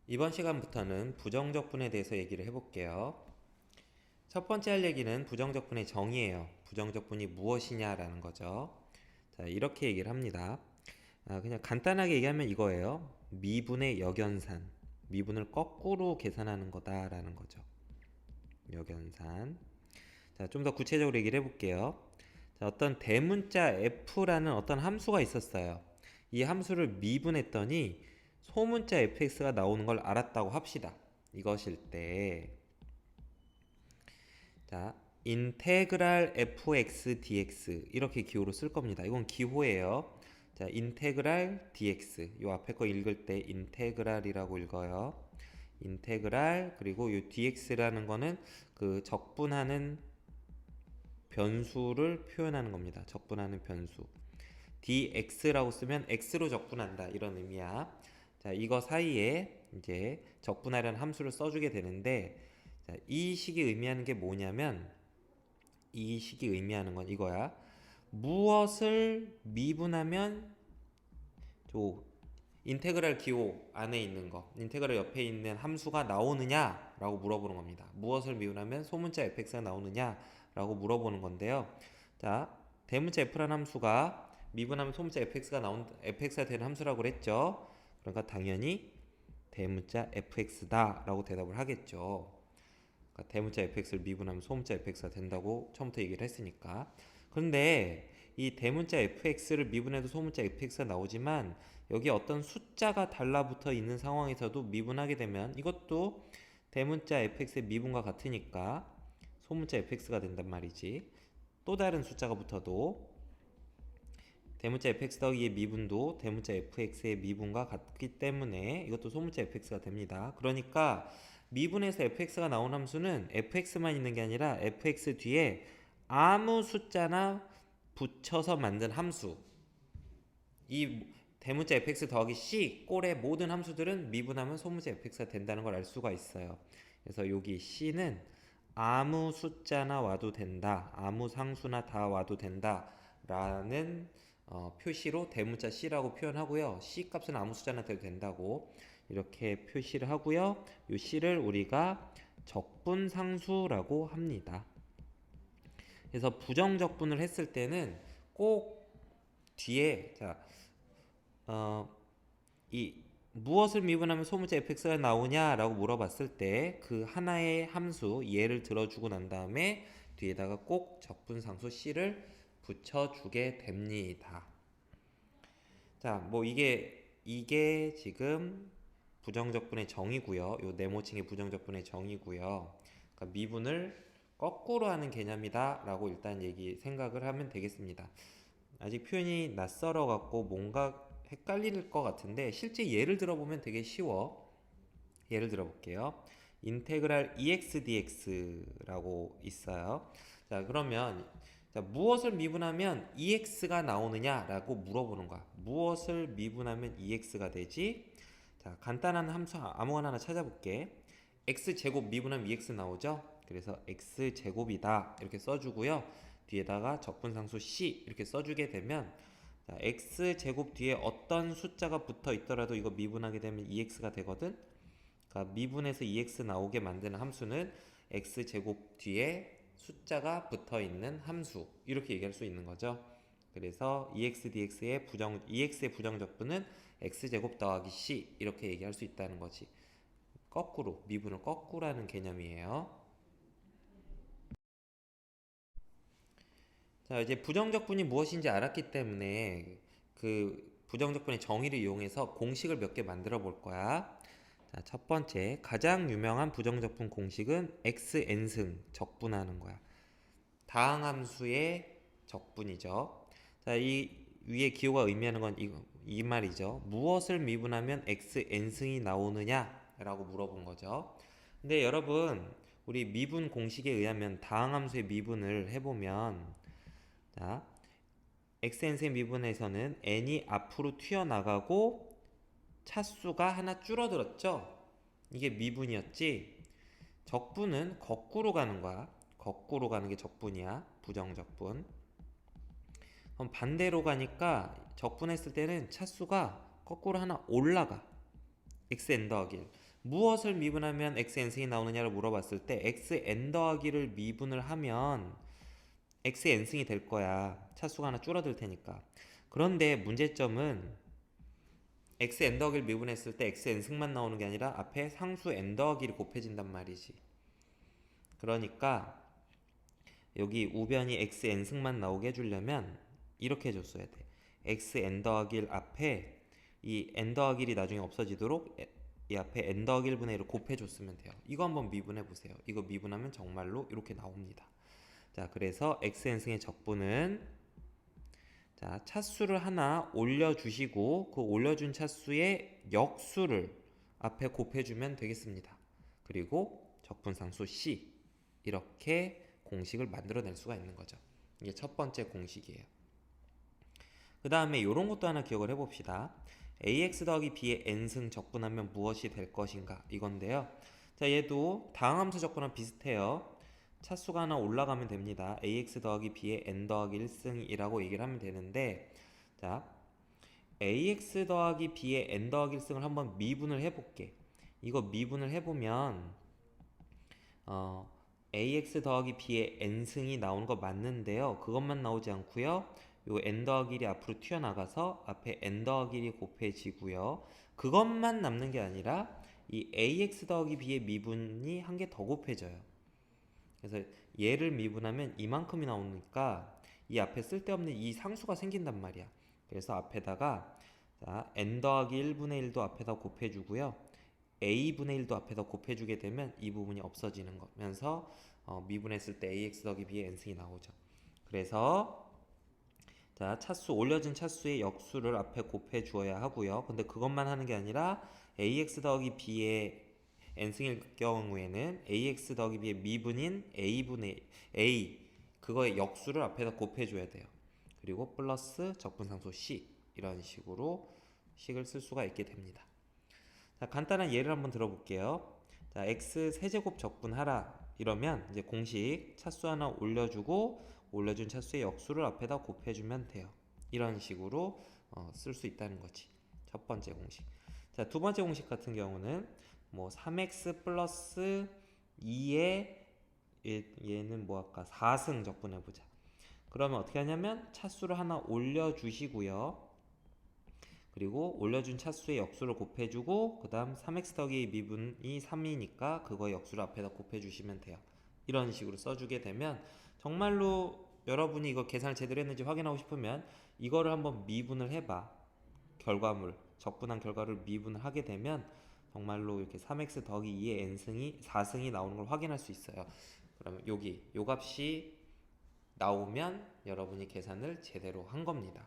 이번 시간부터는 부정적분에 대해서 얘기를 해볼게요. 첫 번째 할 얘기는 부정적분의 정의예요. 부정적분이 무엇이냐라는 거죠. 자, 이렇게 얘기를 합니다. 그냥 간단하게 얘기하면 이거예요. 미분의 역연산. 미분을 거꾸로 계산하는 거다라는 거죠. 역연산. 자, 좀 더 구체적으로 얘기를 해볼게요. 자, 어떤 대문자 f라는 어떤 함수가 있었어요. 이 함수를 미분했더니 소문자 fx가 나오는 걸 알았다고 합시다. 이것일 때, 자, 인테그랄 fx dx 이렇게 기호로 쓸 겁니다. 이건 기호예요. 자, 인테그랄 dx. 요 앞에 거 읽을 때 인테그랄이라고 읽어요. 인테그랄, 그리고 요 dx라는 거는 그 적분하는 변수를 표현하는 겁니다. 적분하는 변수. dx라고 쓰면 x로 적분한다 이런 의미야. 자, 이거 사이에 이제 적분하려는 함수를 써주게 되는데, 자, 이 식이 의미하는 게 뭐냐면, 이 식이 의미하는 건 이거야. 무엇을 미분하면 저 인테그랄 기호 안에 있는 거, 인테그랄 옆에 있는 함수가 나오느냐라고 물어보는 겁니다. 무엇을 미분하면 소문자 fx가 나오느냐라고 물어보는 건데요. 자, 대문자 f라는 함수가 미분하면 소문자 fx가 되는 함수라고 그랬죠. 그러니까 당연히 대문자 fx다라고 대답을 하겠죠. 그러니까 대문자 fx를 미분하면 소문자 fx가 된다고 처음부터 얘기를 했으니까. 그런데 이 대문자 fx를 미분해도 소문자 fx가 나오지만 여기 어떤 숫자가 달라붙어 있는 상황에서도 미분하게 되면 이것도 대문자 fx의 미분과 같으니까 소문자 fx가 된단 말이지. 또 다른 숫자가 붙어도 대문자 fx 더하기의 미분도 대문자 fx의 미분과 같기 때문에 이것도 소문자 fx가 됩니다. 그러니까 미분에서 fx가 나온 함수는 fx만 있는 게 아니라 fx 뒤에 아무 숫자나 붙여서 만든 함수, 이 대문자 fx 더하기 c 꼴의 모든 함수들은 미분하면 소문자 fx가 된다는 걸 알 수가 있어요. 그래서 여기 c는 아무 숫자나 와도 된다, 아무 상수나 다 와도 된다 라는 표시로 대문자 c라고 표현하고요. c 값은 아무 숫자나 돼도 된다고 이렇게 표시를 하고요. 이 c를 우리가 적분상수라고 합니다. 그래서 부정적분을 했을 때는 꼭 뒤에, 자, 이 무엇을 미분하면 소문자 fx가 나오냐라고 물어봤을 때 그 하나의 함수 예를 들어주고 난 다음에 뒤에다가 꼭 적분상수 c를 붙여주게 됩니다. 자, 뭐 이게 지금 부정적분의 정의고요. 요 네모칭의 부정적분의 정의고요. 그러니까 미분을 거꾸로 하는 개념이다라고 일단 생각을 하면 되겠습니다. 아직 표현이 낯설어 갖고 뭔가 헷갈릴 것 같은데 실제 예를 들어보면 되게 쉬워. 예를 들어볼게요. 인테그랄 EX DX라고 있어요. 자, 그러면 자, 무엇을 미분하면 EX가 나오느냐라고 물어보는 거야. 무엇을 미분하면 EX가 되지? 자, 간단한 함수 아무거나 하나 찾아볼게. X제곱 미분하면 EX 나오죠? 그래서 X제곱이다 이렇게 써주고요. 뒤에다가 적분상수 C 이렇게 써주게 되면, 자, X제곱 뒤에 어떤 숫자가 붙어 있더라도 이거 미분하게 되면 EX가 되거든? 그러니까 미분에서 EX 나오게 만드는 함수는 X제곱 뒤에 숫자가 붙어 있는 함수 이렇게 얘기할 수 있는 거죠. 그래서 EX의 부정적분은 X제곱 더하기 C 이렇게 얘기할 수 있다는 거지. 거꾸로 미분을 거꾸로 하는 개념이에요. 자, 이제 부정적분이 무엇인지 알았기 때문에 그 부정적분의 정의를 이용해서 공식을 몇 개 만들어 볼 거야. 자, 첫 번째, 가장 유명한 부정적분 공식은 xn승 적분하는 거야. 다항함수의 적분이죠. 자, 이 위에 기호가 의미하는 건 이 말이죠. 무엇을 미분하면 xn승이 나오느냐라고 물어본 거죠. 근데 여러분, 우리 미분 공식에 의하면 다항함수의 미분을 해보면, 자, xn승의 미분에서는 n이 앞으로 튀어나가고 차수가 하나 줄어들었죠. 이게 미분이었지. 적분은 거꾸로 가는 거야. 거꾸로 가는 게 적분이야. 부정적분. 그럼 반대로 가니까 적분했을 때는 차수가 거꾸로 하나 올라가. xn 더하기 1. 무엇을 미분하면 xn승이 나오느냐를 물어봤을 때 xn 더하기를 미분을 하면 xn승이 될 거야. 차수가 하나 줄어들 테니까. 그런데 문제점은 xn 더하기를 미분했을 때 xn승만 나오는 게 아니라 앞에 상수 n 더하기를 곱해진단 말이지. 그러니까 여기 우변이 xn승만 나오게 해주려면 이렇게 해줬어야 돼. xn 더하기 1 앞에 이 n 더하기 1이 나중에 없어지도록 이 앞에 n 더하기 1분의 1을 곱해줬으면 돼요. 이거 한번 미분해보세요. 이거 미분하면 정말로 이렇게 나옵니다. 자, 그래서 xn승의 적분은 자, 차수를 하나 올려주시고 그 올려준 차수의 역수를 앞에 곱해주면 되겠습니다. 그리고 적분상수 C 이렇게 공식을 만들어낼 수가 있는 거죠. 이게 첫 번째 공식이에요. 그 다음에 이런 것도 하나 기억을 해봅시다. ax 더하기 b의 n승 적분하면 무엇이 될 것인가 이건데요. 자, 얘도 다항 함수 적분하면 비슷해요. 차수가 하나 올라가면 됩니다. ax 더하기 b의 n 더하기 1승이라고 얘기를 하면 되는데, 자, ax 더하기 b의 n 더하기 1승을 한번 미분을 해볼게. 이거 미분을 해보면 ax 더하기 b의 n승이 나오는 거 맞는데요. 그것만 나오지 않고요. 요 n 더하기 1이 앞으로 튀어나가서 앞에 n 더하기 1이 곱해지고요. 그것만 남는 게 아니라 이 ax 더하기 b의 미분이 한 개 더 곱해져요. 그래서 얘를 미분하면 이만큼이 나오니까 이 앞에 쓸데없는 이 상수가 생긴단 말이야. 그래서 앞에다가 자, n 더하기 1분의 1도 앞에다 곱해주고요. a분의 1도 앞에다 곱해주게 되면 이 부분이 없어지는 거면서 미분했을 때 ax 더하기 b의 n승이 나오죠. 그래서 자, 차수 올려진 차수의 역수를 앞에 곱해 주어야 하고요. 근데 그것만 하는 게 아니라 ax 더하기 b의 n승일 경우에는 ax 더하기 b의 미분인 a분의 a 그거의 역수를 앞에다 곱해 줘야 돼요. 그리고 플러스 적분상수 c 이런 식으로 식을 쓸 수가 있게 됩니다. 자, 간단한 예를 한번 들어볼게요. 자, x 세제곱 적분하라 이러면 이제 공식 차수 하나 올려주고 올려준 차수의 역수를 앞에다 곱해주면 돼요. 이런 식으로 쓸 수 있다는 거지. 첫 번째 공식. 자, 두 번째 공식 같은 경우는 뭐 3x 플러스 2에 얘는 뭐 할까? 4승 적분해보자. 그러면 어떻게 하냐면 차수를 하나 올려주시고요. 그리고 올려준 차수의 역수를 곱해주고 그 다음 3x 더하기 미분이 3이니까 그거의 역수를 앞에다 곱해주시면 돼요. 이런 식으로 써주게 되면 정말로 여러분이 이거 계산을 제대로 했는지 확인하고 싶으면 이거를 한번 미분을 해봐. 결과물, 적분한 결과를 미분을 하게 되면 정말로 이렇게 3x 더하기 2의 n승이 4승이 나오는 걸 확인할 수 있어요. 그러면 여기 요 값이 나오면 여러분이 계산을 제대로 한 겁니다.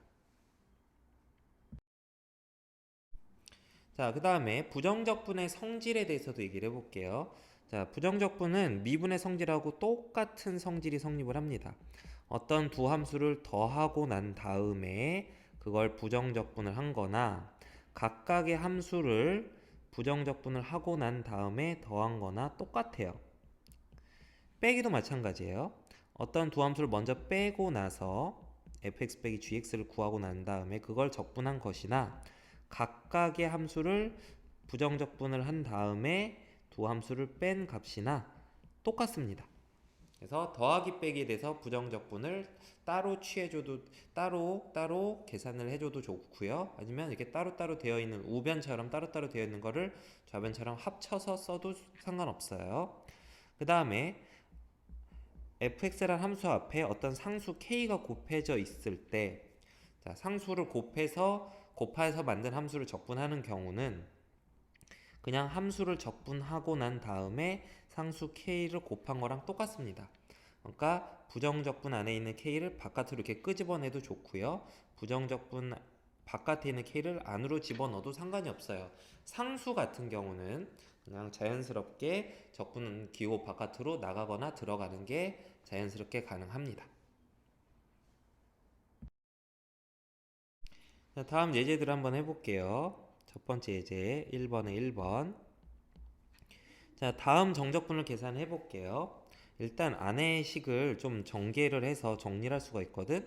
자, 그 다음에 부정적분의 성질에 대해서도 얘기를 해볼게요. 자, 부정적분은 미분의 성질하고 똑같은 성질이 성립을 합니다. 어떤 두 함수를 더하고 난 다음에 그걸 부정적분을 한 거나 각각의 함수를 부정적분을 하고 난 다음에 더한 거나 똑같아요. 빼기도 마찬가지예요. 어떤 두 함수를 먼저 빼고 나서 fx 빼기 gx를 구하고 난 다음에 그걸 적분한 것이나 각각의 함수를 부정적분을 한 다음에 두 함수를 뺀 값이나 똑같습니다. 그래서 더하기 빼기에 대해서 부정적분을 따로 취해줘도 따로 계산을 해줘도 좋고요. 아니면 이렇게 따로따로 되어 있는 우변처럼 따로따로 되어 있는 거를 좌변처럼 합쳐서 써도 상관없어요. 그 다음에 fx라는 함수 앞에 어떤 상수 k가 곱해져 있을 때 자, 상수를 곱해서 만든 함수를 적분하는 경우는 그냥 함수를 적분하고 난 다음에 상수 k를 곱한 거랑 똑같습니다. 그러니까 부정적분 안에 있는 k를 바깥으로 이렇게 끄집어내도 좋고요. 부정적분 바깥에 있는 k를 안으로 집어넣어도 상관이 없어요. 상수 같은 경우는 그냥 자연스럽게 적분 기호 바깥으로 나가거나 들어가는 게 자연스럽게 가능합니다. 자, 다음 예제들을 한번 해볼게요. 첫 번째 예제 1번에 1번. 자, 다음 정적분을 계산해 볼게요. 일단 안의 식을 좀 전개를 해서 정리를 할 수가 있거든.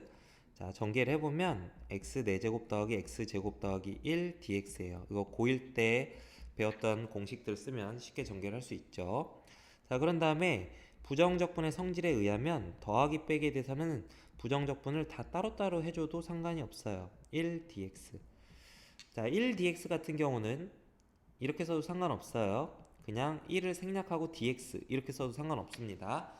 자, 전개를 해보면 x 4제곱 더하기 x 제곱 더하기 1 dx예요. 이거 고1 때 배웠던 공식들 쓰면 쉽게 전개를 할 수 있죠. 자, 그런 다음에 부정적분의 성질에 의하면 더하기 빼기에 대해서는 부정적분을 다 따로따로 해줘도 상관이 없어요. 1dx. 자, 1dx 같은 경우는 이렇게 써도 상관없어요. 그냥 1을 생략하고 dx 이렇게 써도 상관없습니다.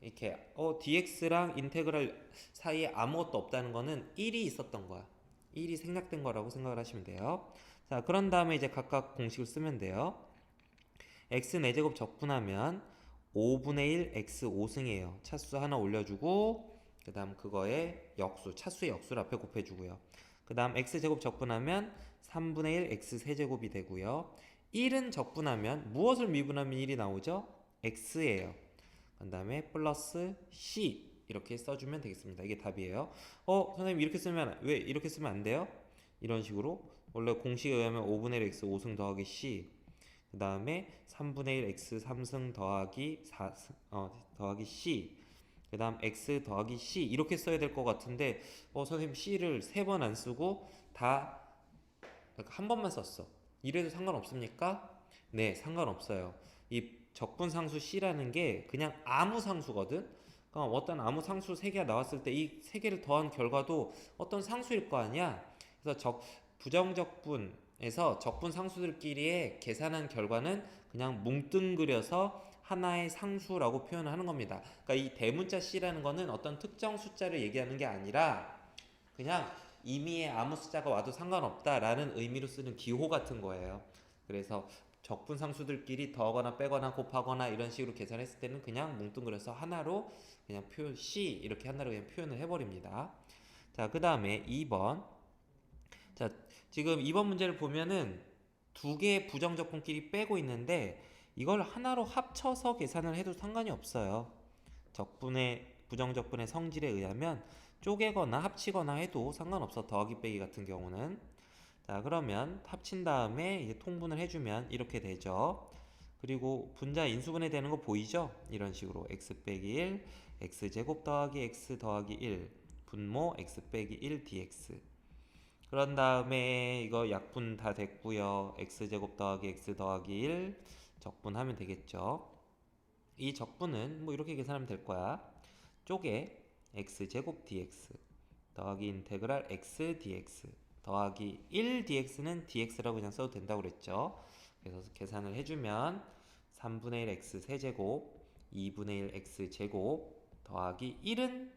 이렇게 dx랑 인테그랄 사이에 아무것도 없다는 거는 1이 있었던 거야. 1이 생략된 거라고 생각을 하시면 돼요. 자, 그런 다음에 이제 각각 공식을 쓰면 돼요. x 4제곱 적분하면 5분의 1 x 5승이에요. 차수 하나 올려주고 그 다음 그거에 역수, 차수의 역수를 앞에 곱해주고요. 그 다음 x제곱 적분하면 3분의 1 x 세제곱이 되고요. 1은 적분하면 무엇을 미분하면 1이 나오죠? x예요. 그 다음에 플러스 c 이렇게 써주면 되겠습니다. 이게 답이에요. 선생님 이렇게 쓰면 왜 이렇게 쓰면 안 돼요? 이런 식으로 원래 공식에 의하면 5분의 1 x 5승 더하기 c 그 다음에 3분의 1 x 3승 더하기 4 더하기 c 그 다음 x 더하기 c 이렇게 써야 될 것 같은데 선생님 c를 3번 안 쓰고 다 한 번만 썼어. 이래도 상관없습니까? 네, 상관없어요. 이 적분상수 c라는 게 그냥 아무 상수거든. 그러니까 어떤 아무 상수 3개가 나왔을 때 이 3개를 더한 결과도 어떤 상수일 거 아니야. 그래서 부정적분에서 적분 상수들끼리의 계산한 결과는 그냥 뭉뚱그려서 하나의 상수라고 표현을 하는 겁니다. 그러니까 이 대문자 c라는 거는 어떤 특정 숫자를 얘기하는 게 아니라 그냥 임의의 아무 숫자가 와도 상관없다라는 의미로 쓰는 기호 같은 거예요. 그래서 적분 상수들끼리 더하거나 빼거나 곱하거나 이런 식으로 계산했을 때는 그냥 뭉뚱그려서 하나로 그냥 표현 C 이렇게 하나로 그냥 표현을 해버립니다. 자, 그 다음에 2번. 자, 지금 2번 문제를 보면은 두 개의 부정적분끼리 빼고 있는데 이걸 하나로 합쳐서 계산을 해도 상관이 없어요. 부정적분의 성질에 의하면 쪼개거나 합치거나 해도 상관없어. 더하기 빼기 같은 경우는. 자, 그러면 합친 다음에 이제 통분을 해주면 이렇게 되죠. 그리고 분자 인수분해 되는 거 보이죠? 이런 식으로 x 빼기 1 x제곱 더하기 x 더하기 1 분모 x 빼기 1 dx. 그런 다음에 이거 약분 다 됐고요. x제곱 더하기 x 더하기 1 적분하면 되겠죠. 이 적분은 뭐 이렇게 계산하면 될 거야. 쪼개 x제곱 dx 더하기 인테그랄 x dx 더하기 1 dx는 dx라고 그냥 써도 된다고 그랬죠. 그래서 계산을 해주면 3분의 1 x 세제곱 2분의 1 x 제곱 더하기 1은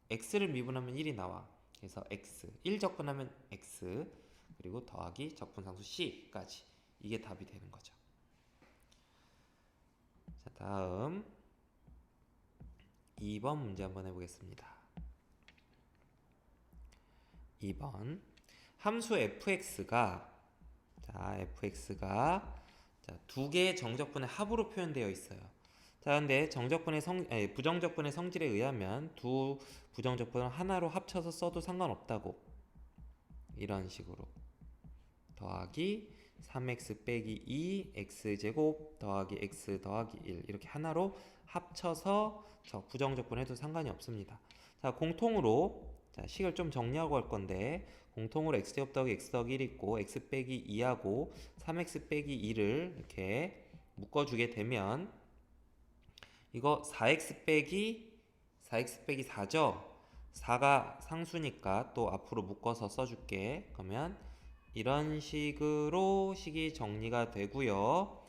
x를 미분하면 1이 나와. 그래서 x 1 적분하면 x 그리고 더하기 적분상수 c까지 이게 답이 되는 거죠. 자, 다음 2번 문제 한번 해보겠습니다. 2번 함수 fx가 두 개의 정적분의 합으로 표현되어 있어요. 자, 근데 부정적분의 성질에 의하면 두 부정적분을 하나로 합쳐서 써도 상관없다고. 이런 식으로 더하기 3x 빼기 2 x제곱 더하기 x 더하기 1 이렇게 하나로 합쳐서 부정적분 해도 상관이 없습니다. 자, 공통으로 식을 좀 정리하고 할 건데 공통으로 x제곱 더하기 x 더하기 1 있고 x 빼기 2하고 3x 빼기 2를 이렇게 묶어주게 되면 이거 4x 빼기 4죠? 4가 상수니까 또 앞으로 묶어서 써줄게. 그러면 이런 식으로 식이 정리가 되고요.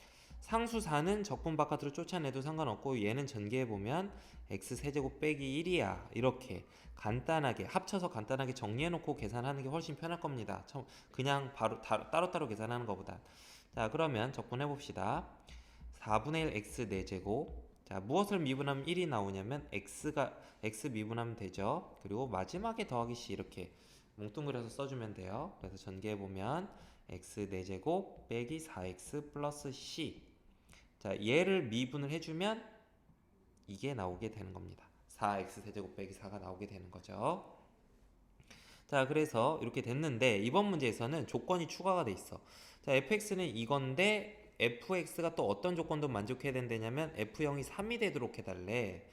상수 4는 적분 바깥으로 쫓아내도 상관없고 얘는 전개해보면 x세제곱 빼기 1이야. 이렇게 간단하게 합쳐서 간단하게 정리해놓고 계산하는 게 훨씬 편할 겁니다. 그냥 바로 따로따로 계산하는 것보다. 자, 그러면 적분해봅시다. 4분의 1 x 4제곱 자, 무엇을 미분하면 1이 나오냐면 x 미분하면 되죠. 그리고 마지막에 더하기 c 이렇게 뭉뚱그려서 써주면 돼요. 그래서 전개해보면 x 4제곱 빼기 4x 플러스 c 자, 얘를 미분을 해주면 이게 나오게 되는 겁니다. 4x 세제곱 빼기 4가 나오게 되는 거죠. 자, 그래서 이렇게 됐는데 이번 문제에서는 조건이 추가가 돼 있어. 자, fx는 이건데 fx가 또 어떤 조건도 만족해야 된다냐면 f0이 3이 되도록 해달래.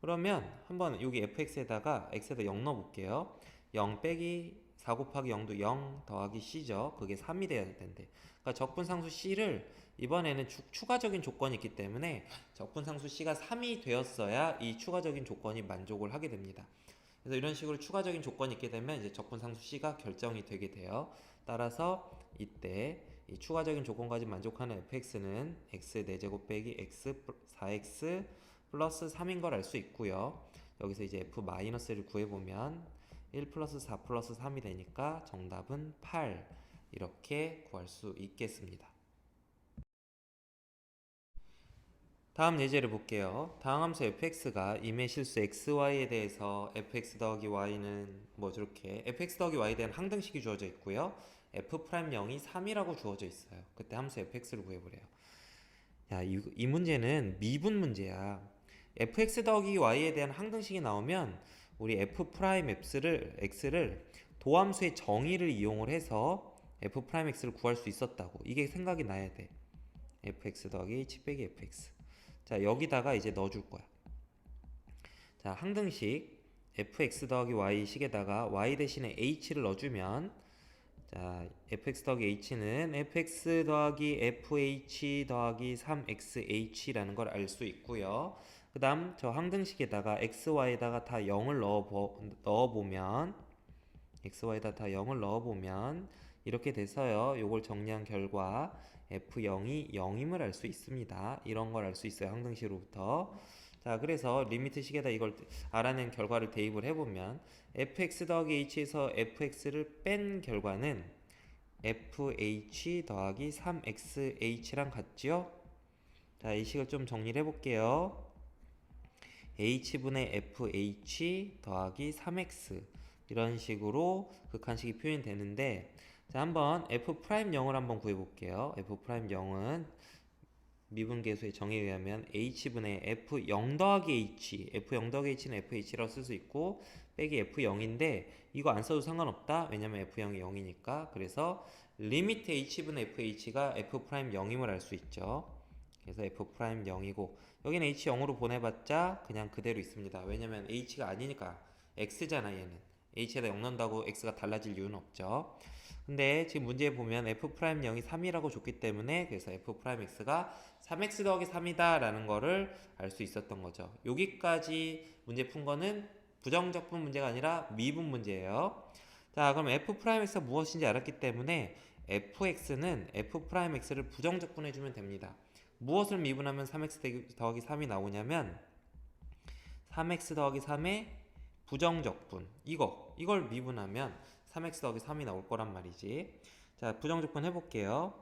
그러면 한번 여기 fx에다가 x에다 0 넣어볼게요. 0 빼기 4 곱하기 0도 0 더하기 c죠. 그게 3이 돼야 된대. 그러니까 적분상수 c를 이번에는 추가적인 조건이 있기 때문에 적분상수 c가 3이 되었어야 이 추가적인 조건이 만족을 하게 됩니다. 그래서 이런 식으로 추가적인 조건이 있게 되면 이제 적분상수 c가 결정이 되게 돼요. 따라서 이때 이 추가적인 조건까지 만족하는 fx는 x 4제곱 빼기 x 4x 플러스 3인 걸 알 수 있고요. 여기서 이제 f-를 구해보면 1 플러스 4 플러스 3이 되니까 정답은 8 이렇게 구할 수 있겠습니다. 다음 예제를 볼게요. 다음 함수 fx가 임의 실수 xy에 대해서 fx 더하기 y는 뭐 저렇게 fx 더하기 y에 대한 항등식이 주어져 있고요. f'0이 3이라고 주어져 있어요. 그때 함수 fx를 구해보래요. 야, 이 문제는 미분 문제야. fx 더하기 y에 대한 항등식이 나오면 우리 x를 도함수의 정의를 이용을 해서 f'x를 구할 수 있었다고. 이게 생각이 나야 돼. fx 더하기 h 빼기 fx. 자, 여기다가 이제 넣어줄 거야. 자, 항등식 fx 더하기 y 식에다가 y 대신에 h를 넣어주면 자, fx 더하기 h는 fx 더하기 fh 더하기 3xh라는 걸 알 수 있고요. 그 다음 저 항등식에다가 xy에다가 다 0을 넣어보면 xy에다 다 0을 넣어보면 이렇게 돼서요. 요걸 정리한 결과 f0이 0임을 알 수 있습니다. 이런 걸 알 수 있어요. 항등식으로부터. 자, 그래서 리미트 식에다 이걸 알아낸 결과를 대입을 해보면 fx 더하기 h에서 fx를 뺀 결과는 fh 더하기 3xh랑 같죠? 자, 이 식을 좀 정리를 해볼게요. h분의 fh 더하기 3x 이런 식으로 극한식이 표현되는데 자, 한번 f'0을 한번 구해볼게요. f'0은 미분계수의 정의에 의하면 h분의 f0 더하기 h f0 더하기 h는 fh라고 쓸 수 있고 빼기 f0인데 이거 안 써도 상관없다. 왜냐면 f0이 0이니까. 그래서 리미트 h분의 fh가 f'0임을 알 수 있죠. 그래서 f'0이고 여기는 h 0으로 보내봤자 그냥 그대로 있습니다. 왜냐면 h가 아니니까 x잖아 얘는. h에다 0 넣는다고 x가 달라질 이유는 없죠. 근데 지금 문제에 보면 f'0이 3이라고 줬기 때문에 그래서 f'x가 3x 더하기 3이다 라는 거를 알 수 있었던 거죠. 여기까지 문제 푼 거는 부정적분 문제가 아니라 미분 문제예요. 자, 그럼 f'x가 무엇인지 알았기 때문에 fx는 f'x를 부정적분해주면 됩니다. 무엇을 미분하면 3x 더하기 3이 나오냐면 3x 더하기 3의 부정적분 이걸 미분하면 3x 더하기 3이 나올 거란 말이지. 자, 부정적분 해볼게요.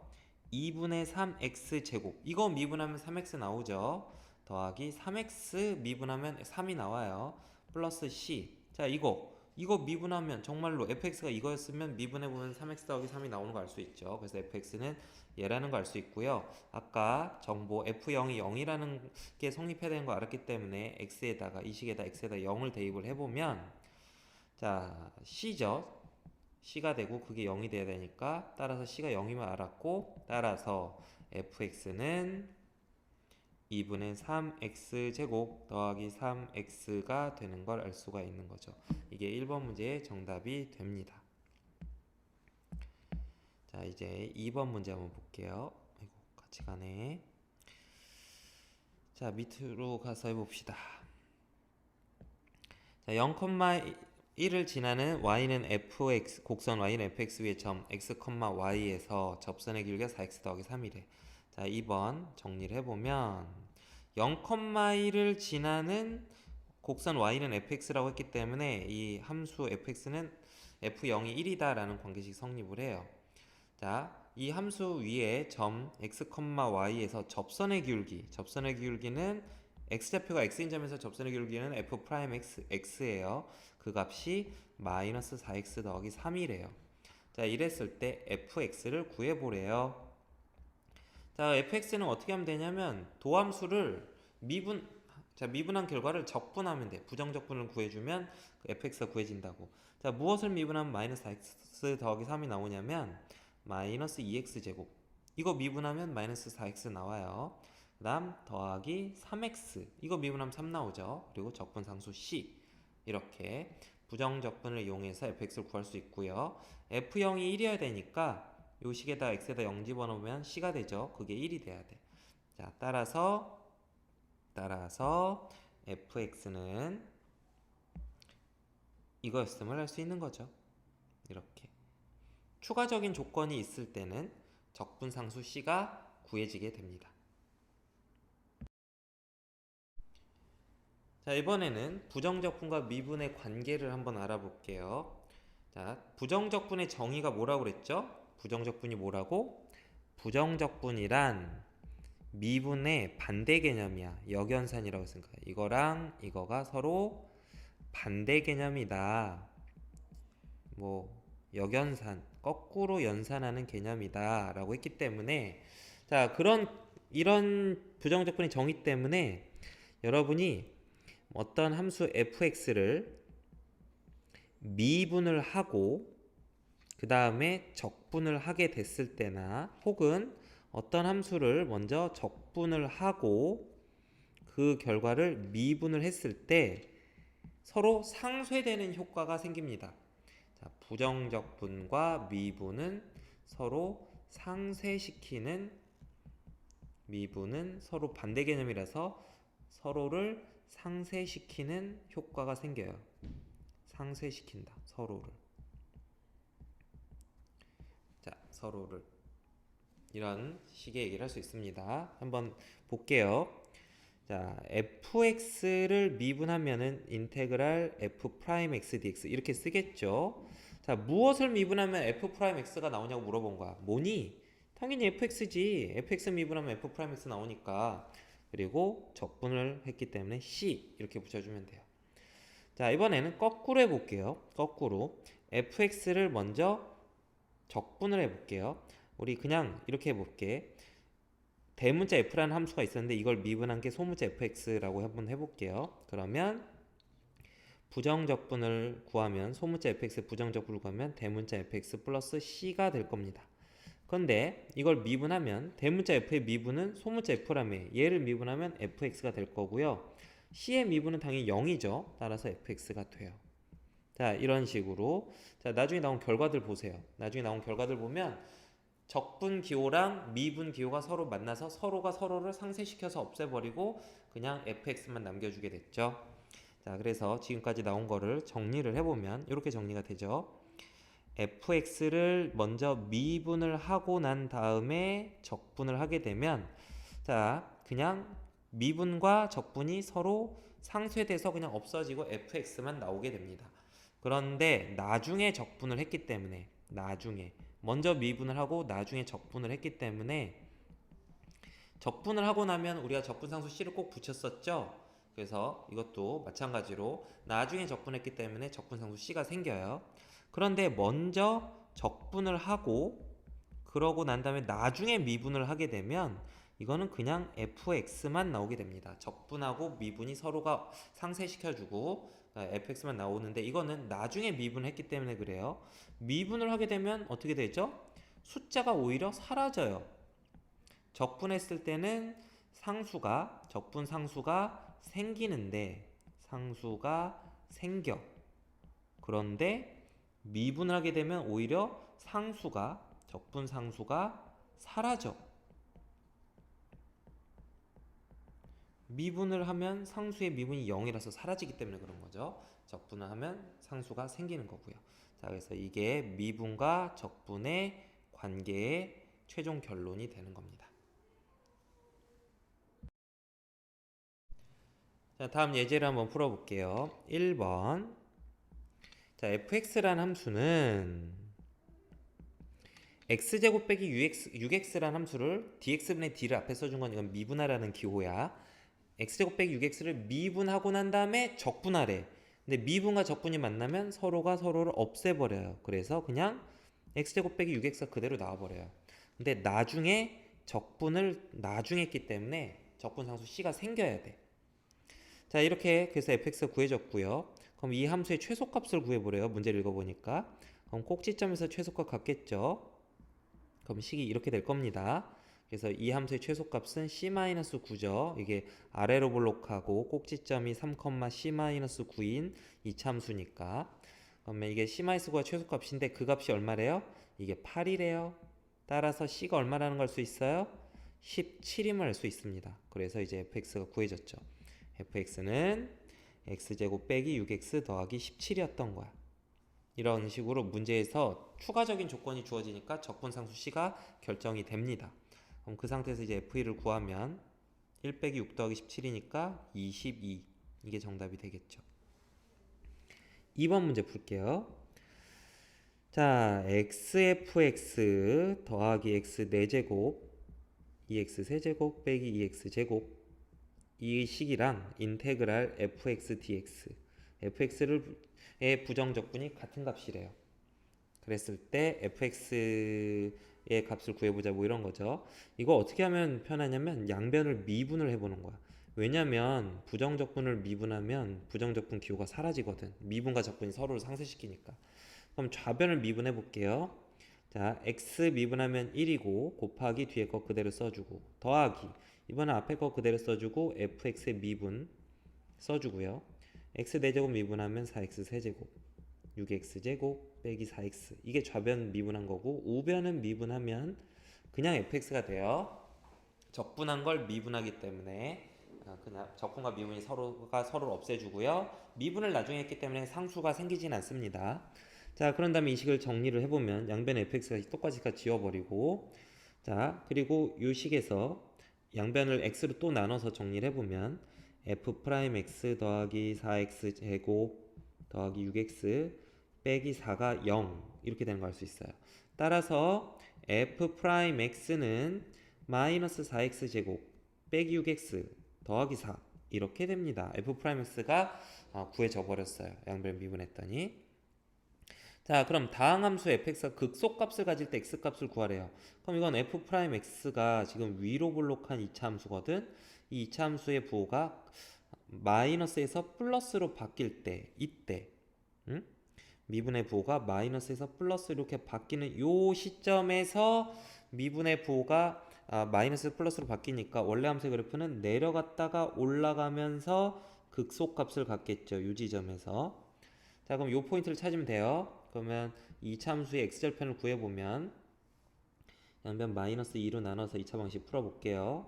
2분의 3x 제곱 이거 미분하면 3x 나오죠. 더하기 3x 미분하면 3이 나와요. 플러스 c. 자, 이거 미분하면 정말로 fx가 이거였으면 미분해보면 3x 더하기 3이 나오는 거 알 수 있죠. 그래서 fx는 얘라는 거 알 수 있고요. 아까 정보 f0이 0이라는 게 성립해야 되는 거 알았기 때문에 x에다가 이 식에다 x에다 0을 대입을 해보면 자, c죠. c가 되고 그게 0이 돼야 되니까 따라서 c가 0이면 알았고 따라서 fx는 2분의 3x제곱 더하기 3x가 되는 걸 알 수가 있는 거죠. 이게 1번 문제의 정답이 됩니다. 자, 이제 2번 문제 한번 볼게요. 아이고, 같이 가네. 자, 밑으로 가서 해봅시다. 자, 0,1을 지나는 y는 fx, 곡선 y는 fx 위의 점 x, y에서 접선의 길이가 4x 더하기 3이래. 자, 2번 정리를 해보면 0,1을 지나는 곡선 y는 fx라고 했기 때문에 이 함수 fx는 f0이 1이다 라는 관계식 성립을 해요. 자, 이 함수 위에 점 x, y에서 접선의 기울기는 x좌표가 x인 점에서 접선의 기울기는 f'x예요. 그 값이 마이너스 4x 더하기 3이래요. 자, 이랬을 때 fx를 구해보래요. 자, fx는 어떻게 하면 되냐면 도함수를 미분한 결과를 적분하면 돼. 부정적분을 구해주면 그 fx가 구해진다고. 자, 무엇을 미분하면 마이너스 4x 더하기 3이 나오냐면 마이너스 2x제곱 이거 미분하면 마이너스 4x 나와요. 그 다음 더하기 3x 이거 미분하면 3 나오죠. 그리고 적분상수 c 이렇게 부정적분을 이용해서 fx를 구할 수 있고요. f0이 1이어야 되니까 요 식에다 x에다 0 집어넣으면 c가 되죠. 그게 1이 돼야 돼. 자, 따라서 fx는 이거였음을 할 수 있는 거죠. 이렇게. 추가적인 조건이 있을 때는 적분상수 c가 구해지게 됩니다. 자, 이번에는 부정적분과 미분의 관계를 한번 알아볼게요. 자, 부정적분의 정의가 뭐라고 그랬죠? 부정적분이 뭐라고? 부정적분이란 미분의 반대 개념이야. 역연산이라고 했으니까 이거랑 이거가 서로 반대 개념이다. 뭐 역연산, 거꾸로 연산하는 개념이다 라고 했기 때문에, 자, 이런 부정적분의 정의 때문에 여러분이 어떤 함수 fx를 미분을 하고 그 다음에 적분을 하게 됐을 때나, 혹은 어떤 함수를 먼저 적분을 하고 그 결과를 미분을 했을 때 서로 상쇄되는 효과가 생깁니다. 자, 부정적분과 미분은 서로 상쇄시키는, 미분은 서로 반대 개념이라서 서로를 상쇄시키는 효과가 생겨요. 상쇄시킨다, 서로를. 자, 서로를. 이런 식의 얘기를 할 수 있습니다. 한번 볼게요. 자, fx를 미분하면은 인테그랄 f'x dx 이렇게 쓰겠죠. 자, 무엇을 미분하면 f'x가 나오냐고 물어본 거야. 뭐니? 당연히 fx지. fx 미분하면 f'x 나오니까. 그리고 적분을 했기 때문에 c 이렇게 붙여주면 돼요. 자, 이번에는 거꾸로 해볼게요. 거꾸로 fx를 먼저 적분을 해볼게요. 우리 그냥 이렇게 해볼게. 대문자 f라는 함수가 있었는데 이걸 미분한 게 소문자 fx라고 한번 해볼게요. 그러면 부정적분을 구하면, 소문자 fx의 부정적분을 구하면 대문자 fx 플러스 c가 될 겁니다. 그런데 이걸 미분하면 대문자 f의 미분은 소문자 f라며, 얘를 미분하면 fx가 될 거고요. c의 미분은 당연히 0이죠. 따라서 fx가 돼요. 자, 이런 식으로. 자, 나중에 나온 결과들 보세요. 나중에 나온 결과들 보면 적분 기호랑 미분 기호가 서로 만나서 서로가 서로를 상쇄시켜서 없애버리고 그냥 fx만 남겨주게 됐죠. 자, 그래서 지금까지 나온 거를 정리를 해보면 이렇게 정리가 되죠. fx를 먼저 미분을 하고 난 다음에 적분을 하게 되면, 자, 그냥 미분과 적분이 서로 상쇄돼서 그냥 없어지고 fx만 나오게 됩니다. 그런데 나중에 적분을 했기 때문에, 나중에 먼저 미분을 하고 나중에 적분을 했기 때문에, 적분을 하고 나면 우리가 적분상수 c를 꼭 붙였었죠. 그래서 이것도 마찬가지로 나중에 적분했기 때문에 적분상수 c가 생겨요. 그런데 먼저 적분을 하고 그러고 난 다음에 나중에 미분을 하게 되면 이거는 그냥 fx만 나오게 됩니다. 적분하고 미분이 서로가 상쇄시켜주고 fx만 나오는데, 이거는 나중에 미분을 했기 때문에 그래요. 미분을 하게 되면 어떻게 되죠? 숫자가 오히려 사라져요. 적분했을 때는 적분 상수가 생기는데, 상수가 생겨. 그런데 미분을 하게 되면 오히려 적분 상수가 사라져. 미분을 하면 상수의 미분이 0이라서 사라지기 때문에 그런 거죠. 적분을 하면 상수가 생기는 거고요. 자, 그래서 이게 미분과 적분의 관계의 최종 결론이 되는 겁니다. 자, 다음 예제를 한번 풀어볼게요. 1번. 자, fx라는 함수는 x제곱 빼기 6x라는 함수를 dx분의 d를 앞에 써준 건 이건 미분하라는 기호야. x제곱 빼기 6x를 미분하고 난 다음에 적분하래. 근데 미분과 적분이 만나면 서로가 서로를 없애버려요. 그래서 그냥 x제곱 빼기 6x가 그대로 나와버려요. 근데 나중에 적분을 나중에 했기 때문에 적분상수 c가 생겨야 돼. 자, 이렇게 그래서 fx가 구해졌고요. 그럼 이 함수의 최소값을 구해보래요. 문제를 읽어보니까. 그럼 꼭지점에서 최소값 같겠죠. 그럼 식이 이렇게 될 겁니다. 그래서 이 함수의 최소값은 c-9죠. 이게 아래로 볼록하고 꼭지점이 3,c-9인 이차함수니까. 그러면 이게 C-9가 최소값인데 그 값이 얼마래요? 이게 8이래요. 따라서 C가 얼마라는 걸 알 수 있어요? 17임을 알 수 있습니다. 그래서 이제 fx가 구해졌죠. fx는 x제곱 빼기 6x 더하기 17이었던 거야. 이런 식으로 문제에서 추가적인 조건이 주어지니까 적분상수 C가 결정이 됩니다. 그럼 그 상태에서 이제 F2를 구하면 1 빼기 6 더하기 17이니까 22. 이게 정답이 되겠죠. 2번 문제 풀게요. 자, xfx 더하기 x 4제곱 2x 세제곱 빼기 2x 제곱 이 식이랑 인테그랄 fx dx fx의 부정적분이 같은 값이래요. 그랬을 때 fx의 값을 구해보자 뭐 이런 거죠. 이거 어떻게 하면 편하냐면 양변을 미분을 해보는 거야. 왜냐면 부정적분을 미분하면 부정적분 기호가 사라지거든. 미분과 적분이 서로를 상쇄시키니까. 그럼 좌변을 미분해 볼게요. 자, x 미분하면 1이고 곱하기 뒤에 거 그대로 써주고 더하기 이번에 앞에 거 그대로 써주고 fx의 미분 써주고요. x 4제곱 미분하면 4x 세제곱 6x 제곱 빼기 4x 이게 좌변 미분한 거고 우변은 미분하면 그냥 fx가 돼요. 적분한 걸 미분하기 때문에 그냥 적분과 미분이 서로가 서로를 없애주고요. 미분을 나중에 했기 때문에 상수가 생기진 않습니다. 자, 그런 다음에 이 식을 정리를 해보면 양변의 fx가 똑같이 지워버리고 자, 그리고 이 식에서 양변을 x로 또 나눠서 정리를 해보면 f'x 더하기 4x 제곱 더하기 6x 빼기 4가 0 이렇게 되는 걸 알 수 있어요. 따라서 f'x는 마이너스 4x 제곱 빼기 6x 더하기 4 이렇게 됩니다. f'x가 구해져 버렸어요. 양변 미분했더니. 자, 그럼 다항함수 fx가 극소값을 가질 때 x값을 구하래요. 그럼 이건 f'x가 지금 위로 볼록한 2차 함수거든. 이 2차 함수의 부호가 마이너스에서 플러스로 바뀔 때 이때 응? 미분의 부호가 마이너스에서 플러스 이렇게 바뀌는 요 시점에서 미분의 부호가 마이너스에서 플러스로 바뀌니까 원래 함수의 그래프는 내려갔다가 올라가면서 극소값을 갖겠죠. 요 지점에서. 자, 그럼 요 포인트를 찾으면 돼요. 그러면 이 참수의 x절편을 구해보면 양변 마이너스 2로 나눠서 2차 방식 풀어볼게요.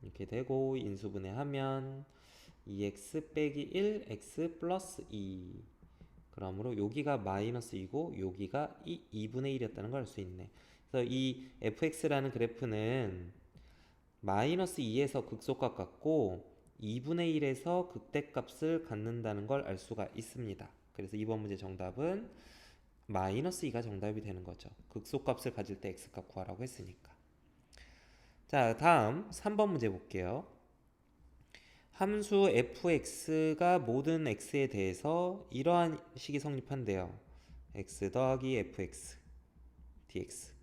이렇게 되고 인수분해하면 2x 빼기 1 x 플러스 2 그러므로 여기가 마이너스 2고 여기가 2분의 1이었다는 걸 알 수 있네. 그래서 이 fx라는 그래프는 마이너스 2에서 극소값 같고 2분의 1에서 극대값을 갖는다는 걸 알 수가 있습니다. 그래서 이번 문제 정답은 마이너스 2가 정답이 되는 거죠. 극소값을 가질 때 x값 구하라고 했으니까. 자, 다음 3번 문제 볼게요. 함수 fx가 모든 x에 대해서 이러한 식이 성립한대요. x 더하기 fx dx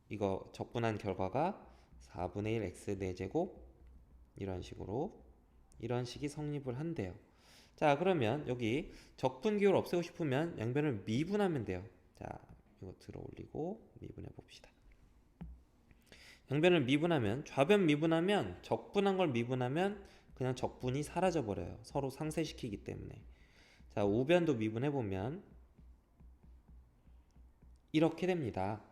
이거 적분한 결과가 4분의 1 x 4제곱 이런 식으로 이런 식이 성립을 한대요. 자, 그러면 여기 적분 기호를 없애고 싶으면 양변을 미분하면 돼요. 자, 이거 들어 올리고 미분해 봅시다. 양변을 미분하면 좌변 미분하면 적분한 걸 미분하면 그냥 적분이 사라져 버려요. 서로 상쇄시키기 때문에. 자, 우변도 미분해 보면 이렇게 됩니다.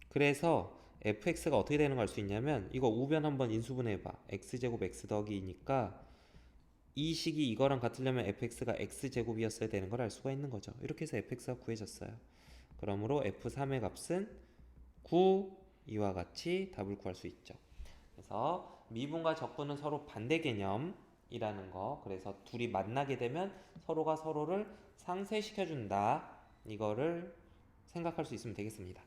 그래서 fx가 어떻게 되는 걸 알 수 있냐면 이거 우변 한번 인수분해 봐. x제곱 x 더하기 2니까 이 식이 이거랑 같으려면 fx가 x제곱이었어야 되는 걸 알 수가 있는 거죠. 이렇게 해서 fx가 구해졌어요. 그러므로 f3의 값은 9 이와 같이 답을 구할 수 있죠. 그래서 미분과 적분은 서로 반대 개념이라는 거. 그래서 둘이 만나게 되면 서로가 서로를 상쇄시켜준다. 이거를 생각할 수 있으면 되겠습니다.